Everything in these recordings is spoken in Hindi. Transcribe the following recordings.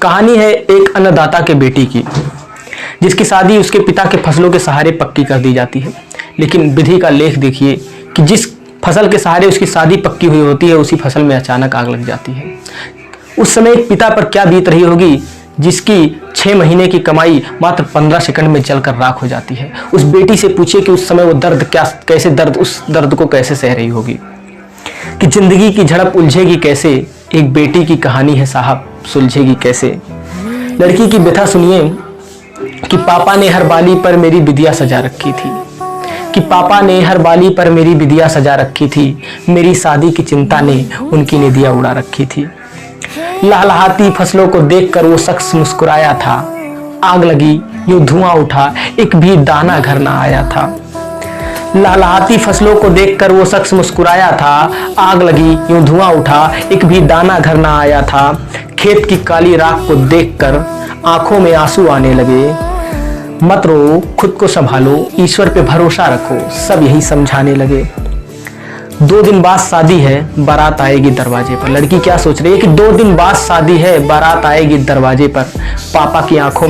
कहानी है एक अन्नदाता के बेटी की, जिसकी शादी उसके पिता के फसलों के सहारे पक्की कर दी जाती है। लेकिन विधि का लेख देखिए कि जिस फसल के सहारे उसकी शादी पक्की हुई होती है, उसी फसल में अचानक आग लग जाती है। उस समय एक पिता पर क्या बीत रही होगी, जिसकी 6 महीने की कमाई मात्र 15 सेकंड में जलकर राख हो जाती है। उस बेटी से पूछिए कि उस समय वो उस दर्द को कैसे सह रही होगी, कि जिंदगी की झड़प उलझेगी कैसे। एक बेटी की कहानी है साहब, सुलझेगी कैसे। लड़की की व्यथा सुनिए कि पापा ने हर बाली पर मेरी बिदिया सजा रखी थी, कि पापा ने हर बाली पर मेरी बिदिया सजा रखी थी, मेरी शादी की चिंता ने उनकी निदिया उड़ा रखी थी। लहलहाती फसलों को देखकर वो शख्स मुस्कुराया था, आग लगी यूं धुआं उठा, एक भी दाना घर ना आया था। लहलहाती फसलों को देखकर वो शख्स मुस्कुराया था, आग लगी यूं धुआं उठा, एक भी दाना घर ना आया था। खेत की काली राख को देखकर आंखों में आंसू आने लगे। मत रो, खुद को संभालो, ईश्वर पे भरोसा रखो, सब यही समझाने लगे। 2 दिन बाद शादी है, बारात आएगी दरवाजे पर। लड़की क्या सोच रही है कि 2 दिन बाद शादी है, बारात आएगी दरवाजे पर। पापा की आंखों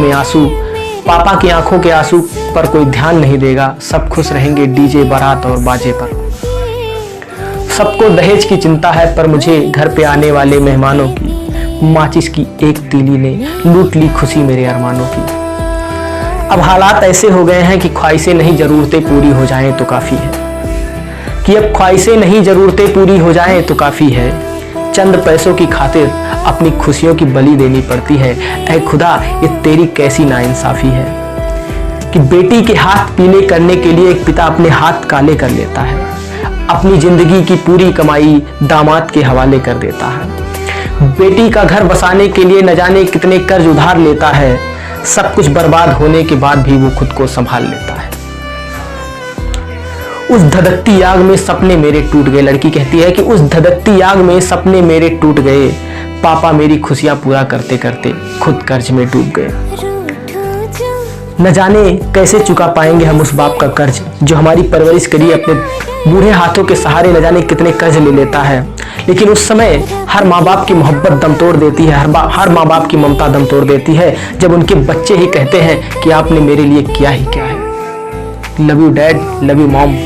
के आंसू पर कोई ध्यान नहीं देगा, सब खुश रहेंगे डीजे बारात और बाजे पर। सबको दहेज की चिंता है, पर मुझे घर पे आने वाले मेहमानों की माचिस की एक तीली ने लूट ली खुशी मेरे अरमानों की। अब हालात ऐसे हो गए हैं कि ख्वाहिशें नहीं जरूरतें पूरी हो जाएं तो काफी है, कि अब ख्वाहिशें नहीं जरूरतें पूरी हो जाएं तो काफी है। चंद पैसों की खातिर अपनी खुशियों की बलि देनी पड़ती है। ऐ खुदा, ये तेरी कैसी नाइंसाफी है, कि बेटी के हाथ पीले करने के लिए एक पिता अपने हाथ काले कर लेता है, अपनी जिंदगी की पूरी कमाई दामाद के हवाले कर देता है। बेटी का घर बसाने के लिए न जाने कितने कर्ज उधार लेता है, सब कुछ बर्बाद होने के बाद भी वो खुद को संभाल लेता है। उस धधकती आग में सपने मेरे टूट गए। लड़की कहती है कि उस धधकती आग में सपने मेरे टूट गए, पापा मेरी खुशियां पूरा करते करते खुद कर्ज में डूब गए। न जाने कैसे चुका पाएंगे हम उस बाप का कर्ज, जो हमारी परवरिश करी अपने बूढ़े हाथों के सहारे न जाने कितने कर्ज ले लेता है। लेकिन उस समय हर माँ बाप की मोहब्बत दम तोड़ देती है, हर माँ बाप की ममता दम तोड़ देती है, जब उनके बच्चे ही कहते हैं कि आपने मेरे लिए किया ही क्या है। Love you dad, love you mom.